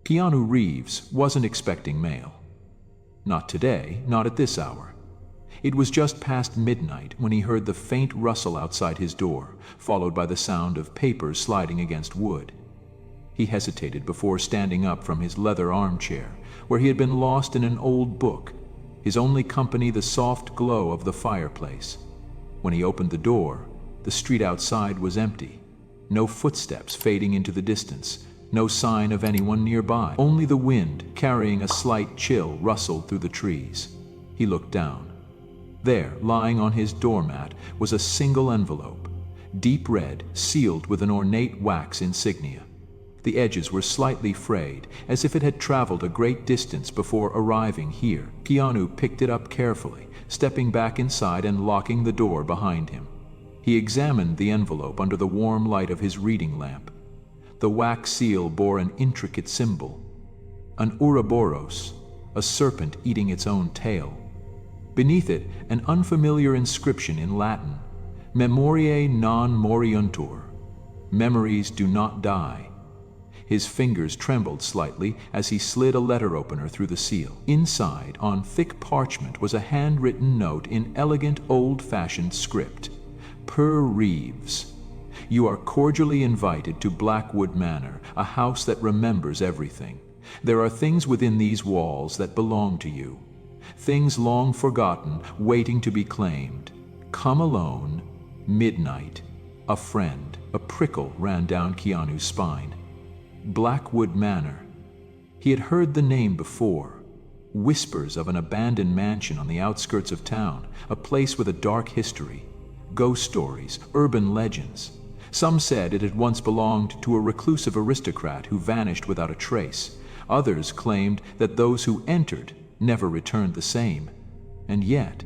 Keanu Reeves wasn't expecting mail. Not today, not at this hour. It was just past midnight when he heard the faint rustle outside his door, followed by the sound of papers sliding against wood. He hesitated before standing up from his leather armchair, where he had been lost in an old book, his only company the soft glow of the fireplace. When he opened the door, the street outside was empty. No footsteps fading into the distance, no sign of anyone nearby. Only the wind, carrying a slight chill, rustled through the trees. He looked down. There, lying on his doormat, was a single envelope, deep red, sealed with an ornate wax insignia. The edges were slightly frayed, as if it had traveled a great distance before arriving here. Keanu picked it up carefully, stepping back inside and locking the door behind him. He examined the envelope under the warm light of his reading lamp. The wax seal bore an intricate symbol, an Ouroboros, a serpent eating its own tail. Beneath it, an unfamiliar inscription in Latin, Memoriae non moriuntur, memories do not die. His fingers trembled slightly as he slid a letter opener through the seal. Inside, on thick parchment, was a handwritten note in elegant, old-fashioned script. Per Reeves. You are cordially invited to Blackwood Manor, a house that remembers everything. There are things within these walls that belong to you. Things long forgotten, waiting to be claimed. Come alone, midnight, a friend. A prickle ran down Keanu's spine. Blackwood Manor. He had heard the name before. Whispers of an abandoned mansion on the outskirts of town, a place with a dark history. Ghost stories, urban legends. Some said it had once belonged to a reclusive aristocrat who vanished without a trace. Others claimed that those who entered never returned the same. And yet,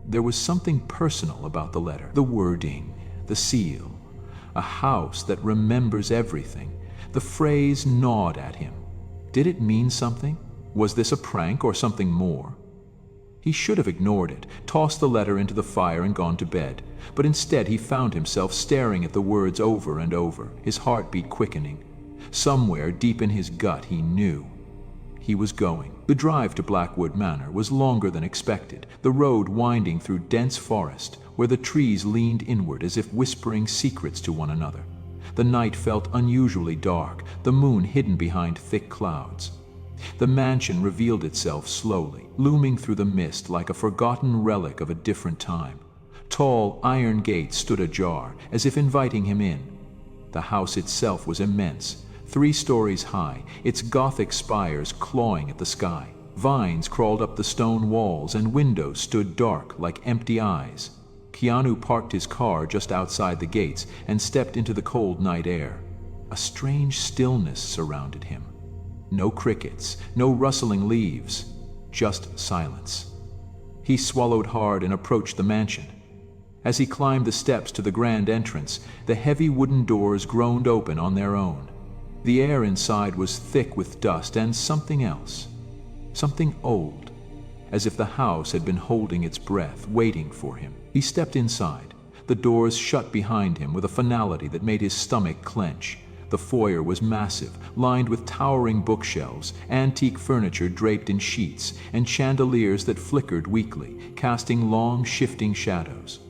there was something personal about the letter. The wording, the seal. A house that remembers everything. The phrase gnawed at him. Did it mean something? Was this a prank or something more? He should have ignored it, tossed the letter into the fire and gone to bed. But instead he found himself staring at the words over and over, his heartbeat quickening. Somewhere deep in his gut he knew. He was going. The drive to Blackwood Manor was longer than expected, the road winding through dense forest, where the trees leaned inward as if whispering secrets to one another. The night felt unusually dark, the moon hidden behind thick clouds. The mansion revealed itself slowly, looming through the mist like a forgotten relic of a different time. Tall iron gates stood ajar, as if inviting him in. The house itself was immense, 3 stories high, its Gothic spires clawing at the sky. Vines crawled up the stone walls and windows stood dark like empty eyes. Keanu parked his car just outside the gates and stepped into the cold night air. A strange stillness surrounded him. No crickets, no rustling leaves, just silence. He swallowed hard and approached the mansion. As he climbed the steps to the grand entrance, the heavy wooden doors groaned open on their own. The air inside was thick with dust and something else. Something old, as if the house had been holding its breath, waiting for him. He stepped inside. The doors shut behind him with a finality that made his stomach clench. The foyer was massive, lined with towering bookshelves, antique furniture draped in sheets, and chandeliers that flickered weakly, casting long, shifting shadows.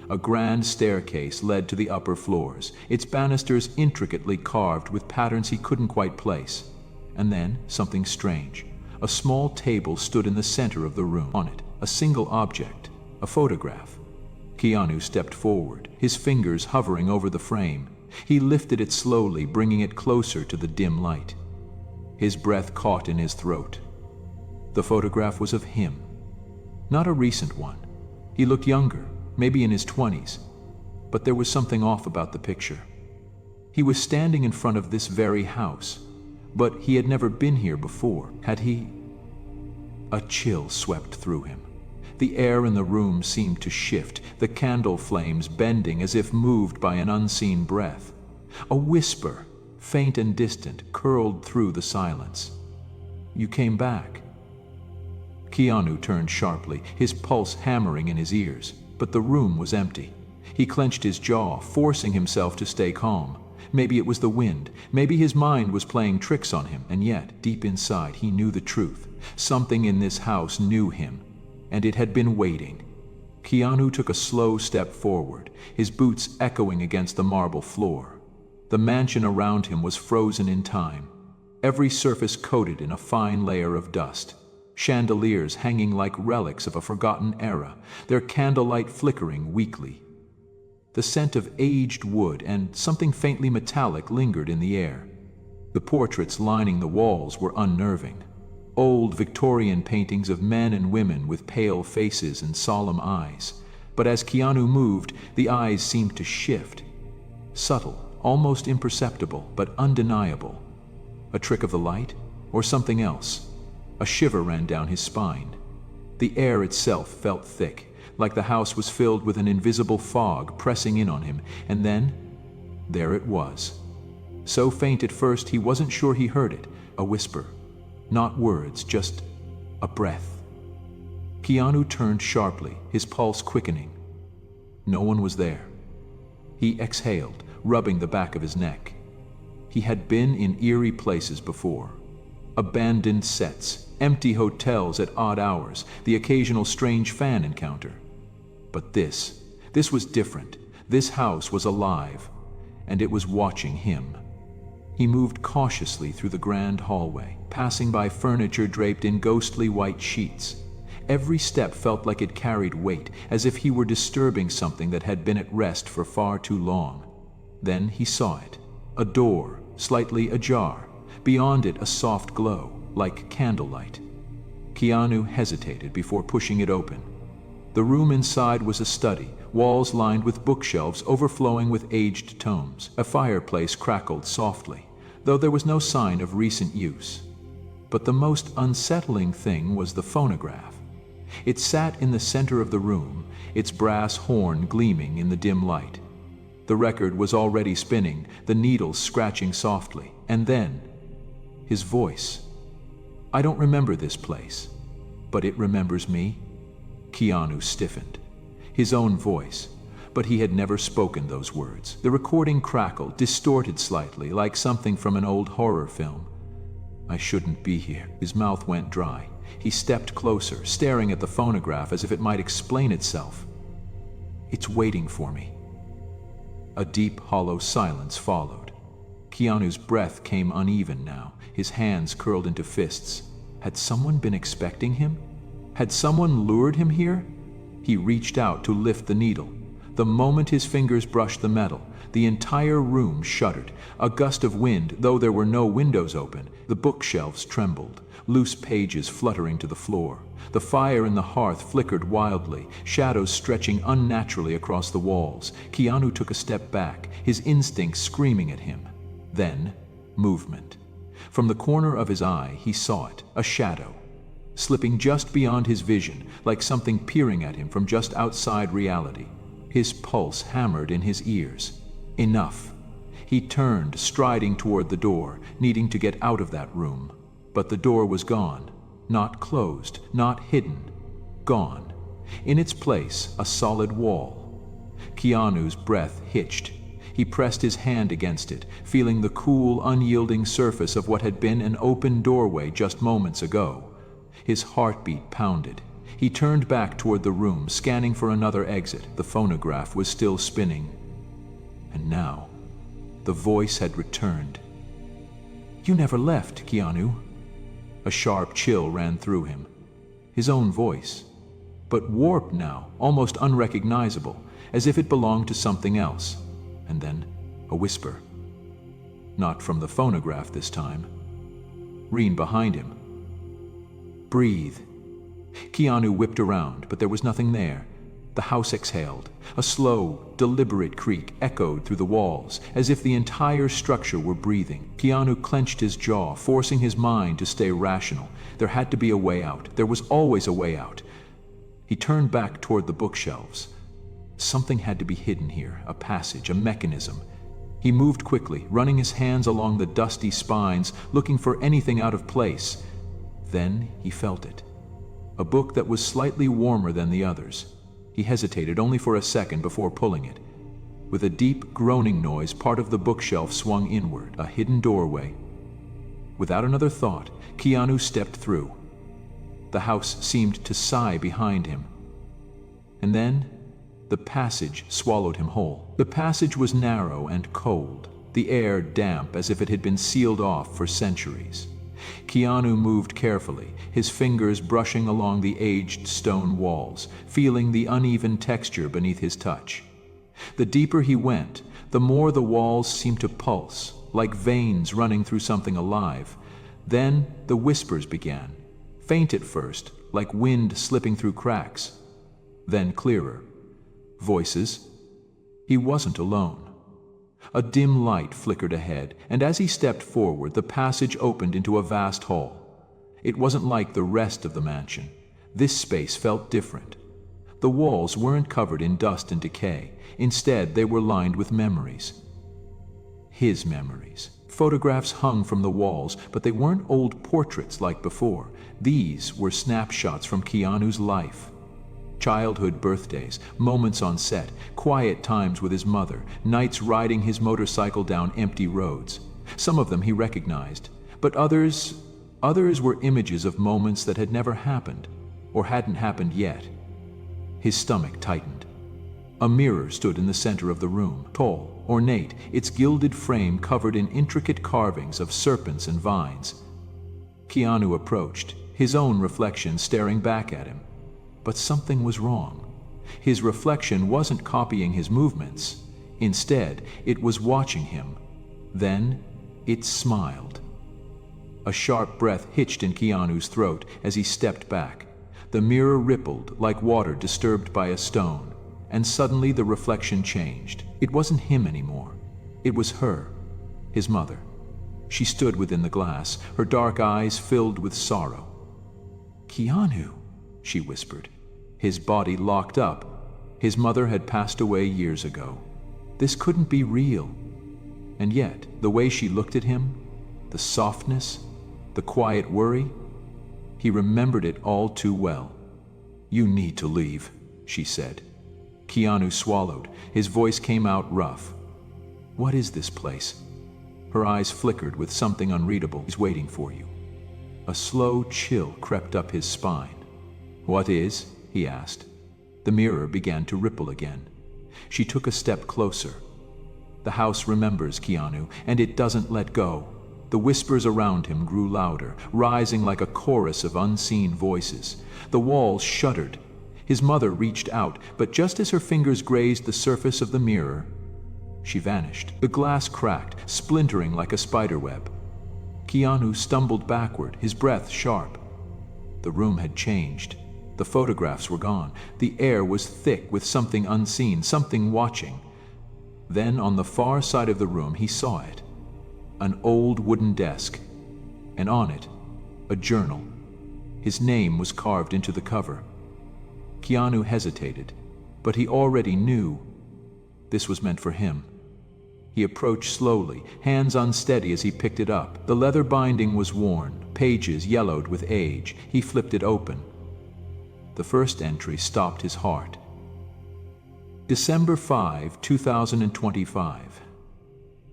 A grand staircase led to the upper floors, its banisters intricately carved with patterns he couldn't quite place. And then, something strange. A small table stood in the center of the room. On it, a single object, a photograph. Keanu stepped forward, his fingers hovering over the frame. He lifted it slowly, bringing it closer to the dim light. His breath caught in his throat. The photograph was of him. Not a recent one. He looked younger, maybe in his 20s, but there was something off about the picture. He was standing in front of this very house, but he had never been here before. Had he? A chill swept through him. The air in the room seemed to shift, the candle flames bending as if moved by an unseen breath. A whisper, faint and distant, curled through the silence. "You came back." Keanu turned sharply, his pulse hammering in his ears, but the room was empty. He clenched his jaw, forcing himself to stay calm. Maybe it was the wind. Maybe his mind was playing tricks on him, and yet, deep inside, he knew the truth. Something in this house knew him, and it had been waiting. Keanu took a slow step forward, his boots echoing against the marble floor. The mansion around him was frozen in time, every surface coated in a fine layer of dust. Chandeliers hanging like relics of a forgotten era, their candlelight flickering weakly. The scent of aged wood and something faintly metallic lingered in the air. The portraits lining the walls were unnerving. Old Victorian paintings of men and women with pale faces and solemn eyes. But as Keanu moved, the eyes seemed to shift. Subtle, almost imperceptible, but undeniable. A trick of the light, or something else? A shiver ran down his spine. The air itself felt thick, like the house was filled with an invisible fog pressing in on him, and then, there it was. So faint at first he wasn't sure he heard it, a whisper. Not words, just a breath. Keanu turned sharply, his pulse quickening. No one was there. He exhaled, rubbing the back of his neck. He had been in eerie places before. Abandoned sets, empty hotels at odd hours, the occasional strange fan encounter. But this was different. This house was alive, and it was watching him. He moved cautiously through the grand hallway, passing by furniture draped in ghostly white sheets. Every step felt like it carried weight, as if he were disturbing something that had been at rest for far too long. Then he saw it. A door, slightly ajar. Beyond it, a soft glow, like candlelight. Keanu hesitated before pushing it open. The room inside was a study, walls lined with bookshelves overflowing with aged tomes. A fireplace crackled softly, though there was no sign of recent use. But the most unsettling thing was the phonograph. It sat in the center of the room, its brass horn gleaming in the dim light. The record was already spinning, the needles scratching softly, and then, his voice. "I don't remember this place, but it remembers me." Keanu stiffened. His own voice, but he had never spoken those words. The recording crackled, distorted slightly, like something from an old horror film. "I shouldn't be here." His mouth went dry. He stepped closer, staring at the phonograph as if it might explain itself. "It's waiting for me." A deep, hollow silence followed. Keanu's breath came uneven now, his hands curled into fists. Had someone been expecting him? Had someone lured him here? He reached out to lift the needle. The moment his fingers brushed the metal, the entire room shuddered. A gust of wind, though there were no windows open. The bookshelves trembled, loose pages fluttering to the floor. The fire in the hearth flickered wildly, shadows stretching unnaturally across the walls. Keanu took a step back, his instincts screaming at him. Then, movement. From the corner of his eye, he saw it, a shadow, slipping just beyond his vision, like something peering at him from just outside reality. His pulse hammered in his ears. Enough. He turned, striding toward the door, needing to get out of that room. But the door was gone. Not closed, not hidden. Gone. In its place, a solid wall. Keanu's breath hitched. He pressed his hand against it, feeling the cool, unyielding surface of what had been an open doorway just moments ago. His heartbeat pounded. He turned back toward the room, scanning for another exit. The phonograph was still spinning. And now, the voice had returned. "You never left, Keanu." A sharp chill ran through him. His own voice, but warped now, almost unrecognizable, as if it belonged to something else. And then, a whisper. Not from the phonograph this time. Reen behind him. "Breathe." Keanu whipped around, but there was nothing there. The house exhaled. A slow, deliberate creak echoed through the walls, as if the entire structure were breathing. Keanu clenched his jaw, forcing his mind to stay rational. There had to be a way out. There was always a way out. He turned back toward the bookshelves. Something had to be hidden here, a passage, a mechanism. He moved quickly, running his hands along the dusty spines, looking for anything out of place. Then he felt it. A book that was slightly warmer than the others. He hesitated only for a second before pulling it. With a deep groaning noise, part of the bookshelf swung inward, a hidden doorway. Without another thought, Keanu stepped through. The house seemed to sigh behind him. And then, the passage swallowed him whole. The passage was narrow and cold, the air damp as if it had been sealed off for centuries. Keanu moved carefully, his fingers brushing along the aged stone walls, feeling the uneven texture beneath his touch. The deeper he went, the more the walls seemed to pulse, like veins running through something alive. Then the whispers began, faint at first, like wind slipping through cracks. Then clearer. Voices. He wasn't alone. A dim light flickered ahead, and as he stepped forward, the passage opened into a vast hall. It wasn't like the rest of the mansion. This space felt different. The walls weren't covered in dust and decay. Instead, they were lined with memories. His memories. Photographs hung from the walls, but they weren't old portraits like before. These were snapshots from Keanu's life. Childhood birthdays, moments on set, quiet times with his mother, nights riding his motorcycle down empty roads. Some of them he recognized, but others were images of moments that had never happened, or hadn't happened yet. His stomach tightened. A mirror stood in the center of the room, tall, ornate, its gilded frame covered in intricate carvings of serpents and vines. Keanu approached, his own reflection staring back at him. But something was wrong. His reflection wasn't copying his movements. Instead, it was watching him. Then, it smiled. A sharp breath hitched in Keanu's throat as he stepped back. The mirror rippled like water disturbed by a stone, and suddenly the reflection changed. It wasn't him anymore. It was her, his mother. She stood within the glass, her dark eyes filled with sorrow. "Keanu," she whispered. His body locked up. His mother had passed away years ago. This couldn't be real. And yet, the way she looked at him, the softness, the quiet worry, he remembered it all too well. "You need to leave," she said. Keanu swallowed. His voice came out rough. "What is this place?" Her eyes flickered with something unreadable. "He's waiting for you." A slow chill crept up his spine. "What is?" he asked. The mirror began to ripple again. She took a step closer. The house remembers Keanu, and it doesn't let go. The whispers around him grew louder, rising like a chorus of unseen voices. The walls shuddered. His mother reached out, but just as her fingers grazed the surface of the mirror, she vanished. The glass cracked, splintering like a spiderweb. Keanu stumbled backward, his breath sharp. The room had changed. The photographs were gone. The air was thick with something unseen, something watching. Then, on the far side of the room, he saw it. An old wooden desk, and on it, a journal. His name was carved into the cover. Keanu hesitated, but he already knew this was meant for him. He approached slowly, hands unsteady as he picked it up. The leather binding was worn, pages yellowed with age. He flipped it open. The first entry stopped his heart. December 5, 2025.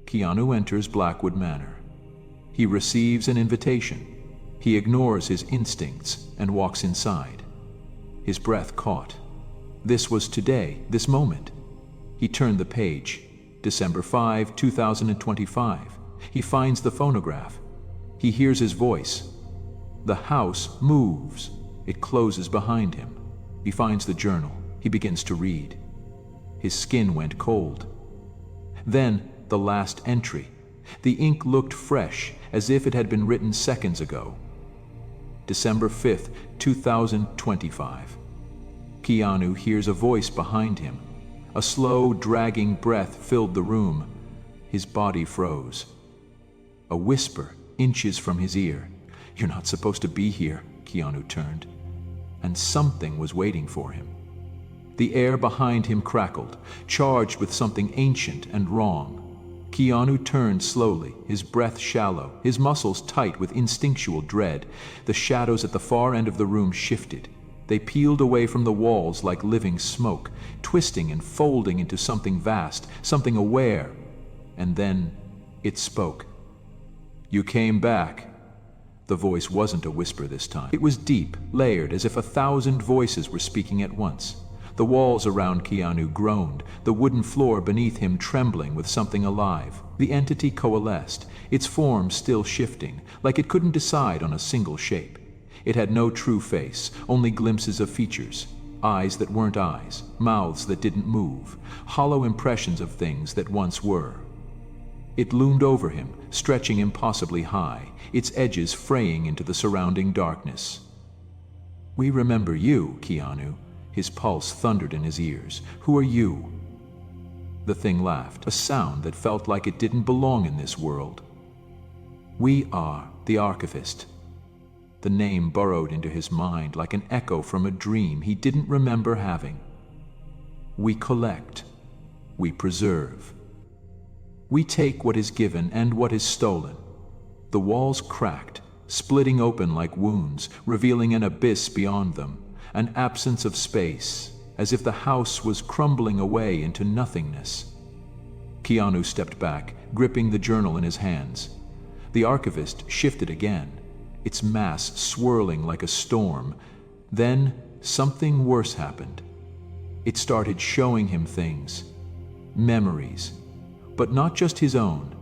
Keanu enters Blackwood Manor. He receives an invitation. He ignores his instincts and walks inside. His breath caught. This was today, this moment. He turned the page. December 5, 2025. He finds the phonograph. He hears his voice. The house moves. It closes behind him. He finds the journal. He begins to read. His skin went cold. Then, the last entry. The ink looked fresh, as if it had been written seconds ago. December 5th, 2025. Keanu hears a voice behind him. A slow, dragging breath filled the room. His body froze. A whisper, inches from his ear. "You're not supposed to be here." Keanu turned. And something was waiting for him. The air behind him crackled, charged with something ancient and wrong. Keanu turned slowly, his breath shallow, his muscles tight with instinctual dread. The shadows at the far end of the room shifted. They peeled away from the walls like living smoke, twisting and folding into something vast, something aware. And then it spoke. "You came back." The voice wasn't a whisper this time. It was deep, layered, as if 1,000 voices were speaking at once. The walls around Keanu groaned, the wooden floor beneath him trembling with something alive. The entity coalesced, its form still shifting, like it couldn't decide on a single shape. It had no true face, only glimpses of features, eyes that weren't eyes, mouths that didn't move, hollow impressions of things that once were. It loomed over him, stretching impossibly high, its edges fraying into the surrounding darkness. "We remember you, Keanu." His pulse thundered in his ears. "Who are you?" The thing laughed, a sound that felt like it didn't belong in this world. "We are the Archivist." The name burrowed into his mind like an echo from a dream he didn't remember having. "We collect. We preserve. We take what is given and what is stolen." The walls cracked, splitting open like wounds, revealing an abyss beyond them, an absence of space, as if the house was crumbling away into nothingness. Keanu stepped back, gripping the journal in his hands. The archivist shifted again, its mass swirling like a storm. Then something worse happened. It started showing him things, memories, but not just his own.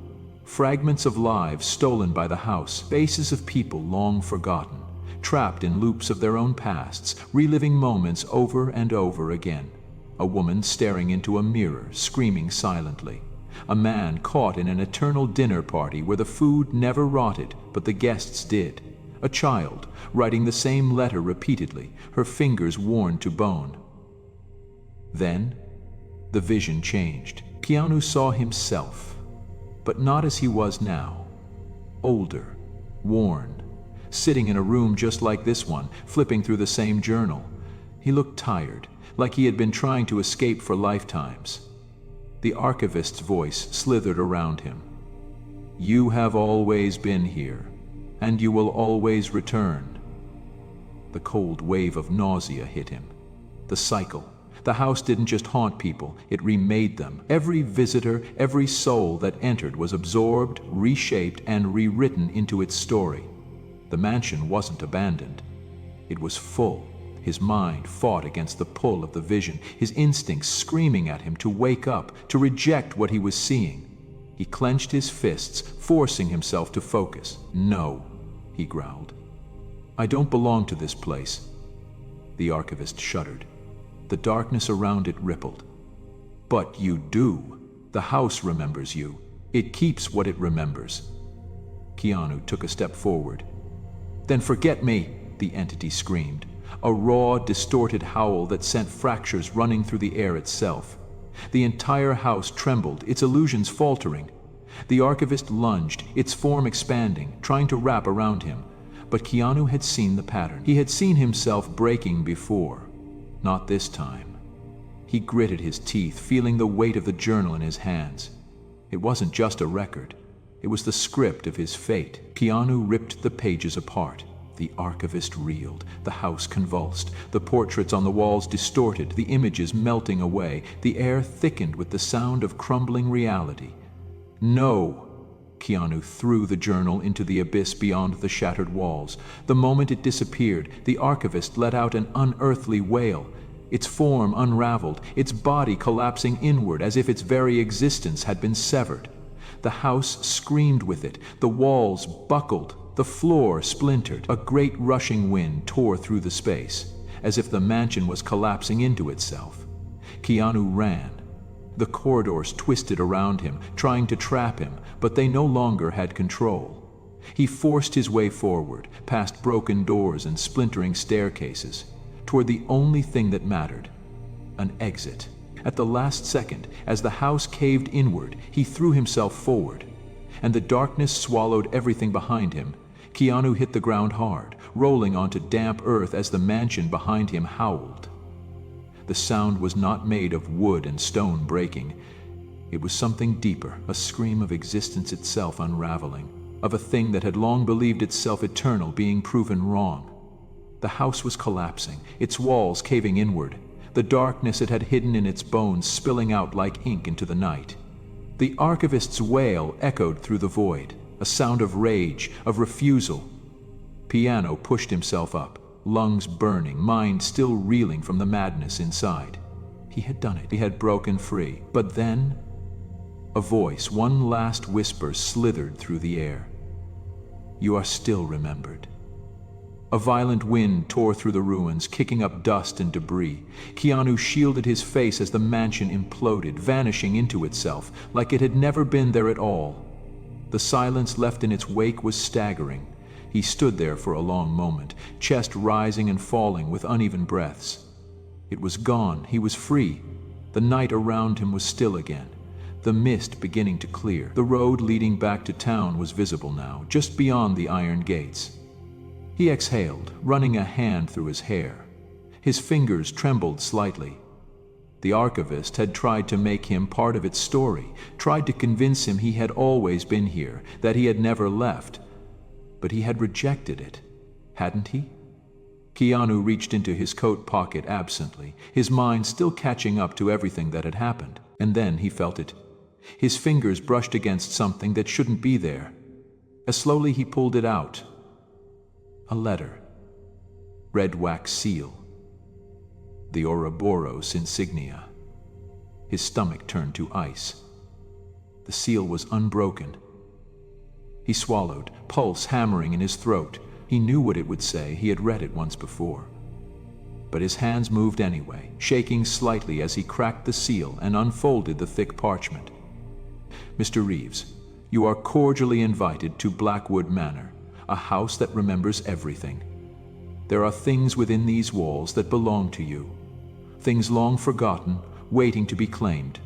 Fragments of lives stolen by the house, faces of people long forgotten, trapped in loops of their own pasts, reliving moments over and over again. A woman staring into a mirror, screaming silently. A man caught in an eternal dinner party where the food never rotted, but the guests did. A child writing the same letter repeatedly, her fingers worn to bone. Then, the vision changed. Keanu saw himself, but not as he was now. Older, worn, sitting in a room just like this one, flipping through the same journal. He looked tired, like he had been trying to escape for lifetimes. The archivist's voice slithered around him. "You have always been here, and you will always return." The cold wave of nausea hit him. The cycle. The house didn't just haunt people, it remade them. Every visitor, every soul that entered was absorbed, reshaped, and rewritten into its story. The mansion wasn't abandoned. It was full. His mind fought against the pull of the vision, his instincts screaming at him to wake up, to reject what he was seeing. He clenched his fists, forcing himself to focus. "No," he growled. "I don't belong to this place." The archivist shuddered. The darkness around it rippled. "But you do. The house remembers you. It keeps what it remembers." Keanu took a step forward. "Then forget me," the entity screamed, a raw, distorted howl that sent fractures running through the air itself. The entire house trembled, its illusions faltering. The archivist lunged, its form expanding, trying to wrap around him. But Keanu had seen the pattern. He had seen himself breaking before. Not this time. He gritted his teeth, feeling the weight of the journal in his hands. It wasn't just a record. It was the script of his fate. Keanu ripped the pages apart. The archivist reeled, the house convulsed, the portraits on the walls distorted, the images melting away, the air thickened with the sound of crumbling reality. "No!" Keanu threw the journal into the abyss beyond the shattered walls. The moment it disappeared, the archivist let out an unearthly wail. Its form unraveled, its body collapsing inward as if its very existence had been severed. The house screamed with it, the walls buckled, the floor splintered. A great rushing wind tore through the space, as if the mansion was collapsing into itself. Keanu ran. The corridors twisted around him, trying to trap him, but they no longer had control. He forced his way forward, past broken doors and splintering staircases, toward the only thing that mattered, an exit. At the last second, as the house caved inward, he threw himself forward, and the darkness swallowed everything behind him. Keanu hit the ground hard, rolling onto damp earth as the mansion behind him howled. The sound was not made of wood and stone breaking. It was something deeper, a scream of existence itself unraveling, of a thing that had long believed itself eternal being proven wrong. The house was collapsing, its walls caving inward, the darkness it had hidden in its bones spilling out like ink into the night. The archivist's wail echoed through the void, a sound of rage, of refusal. Piano pushed himself up, lungs burning, mind still reeling from the madness inside. He had done it. He had broken free. But then, a voice, one last whisper, slithered through the air. "You are still remembered." A violent wind tore through the ruins, kicking up dust and debris. Keanu shielded his face as the mansion imploded, vanishing into itself, like it had never been there at all. The silence left in its wake was staggering. He stood there for a long moment, chest rising and falling with uneven breaths. It was gone. He was free. The night around him was still again, the mist beginning to clear. The road leading back to town was visible now, just beyond the iron gates. He exhaled, running a hand through his hair. His fingers trembled slightly. The archivist had tried to make him part of its story, tried to convince him he had always been here, that he had never left. But he had rejected it, hadn't he? Keanu reached into his coat pocket absently, his mind still catching up to everything that had happened. And then he felt it. His fingers brushed against something that shouldn't be there. As slowly he pulled it out. A letter. Red wax seal. The Ouroboros insignia. His stomach turned to ice. The seal was unbroken. He swallowed, pulse hammering in his throat. He knew what it would say. He had read it once before. But his hands moved anyway, shaking slightly as he cracked the seal and unfolded the thick parchment. "Mr. Reeves, you are cordially invited to Blackwood Manor, a house that remembers everything. There are things within these walls that belong to you, things long forgotten, waiting to be claimed.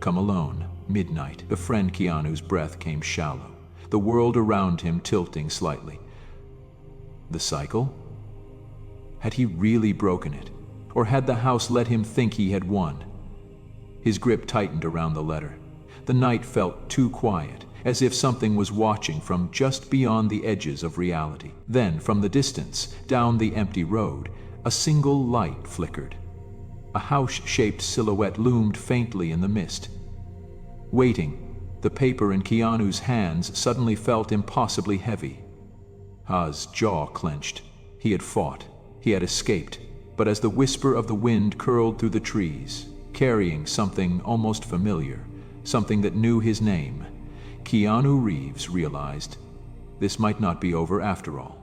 Come alone, midnight." The friend Keanu's breath came shallow, the world around him tilting slightly. The cycle? Had he really broken it? Or had the house let him think he had won? His grip tightened around the letter. The night felt too quiet, as if something was watching from just beyond the edges of reality. Then, from the distance, down the empty road, a single light flickered. A house-shaped silhouette loomed faintly in the mist. Waiting, the paper in Keanu's hands suddenly felt impossibly heavy. Ha's jaw clenched. He had fought. He had escaped. But as the whisper of the wind curled through the trees, carrying something almost familiar, something that knew his name, Keanu Reeves realized this might not be over after all.